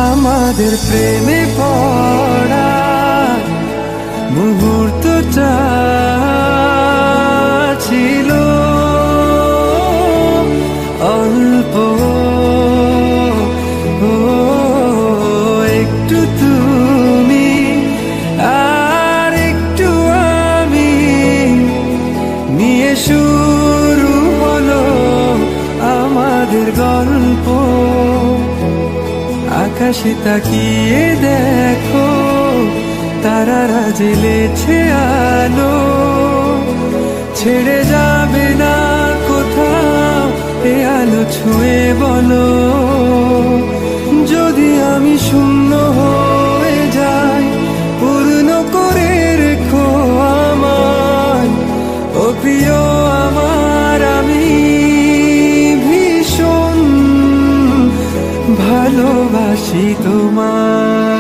আমাদের প্রেমে পড়া মুহূর্তটা ছিল অল্প, একটু তুমি আর একটু আমি নিয়ে শুরু হলো আমাদের গল্প। আকাশে তাকিয়ে দেখো, তারারা জ্বেলেছে আলো, ছেড়ে যাবে না কোথাও এ আলো ছুঁয়ে বলো। যদি আমি শূন্য হয়ে যাই, পূর্ণ করে রেখো আমায়, ও প্রিয় আমার, আমি ভীষণ ভালোবাসি তোমায়।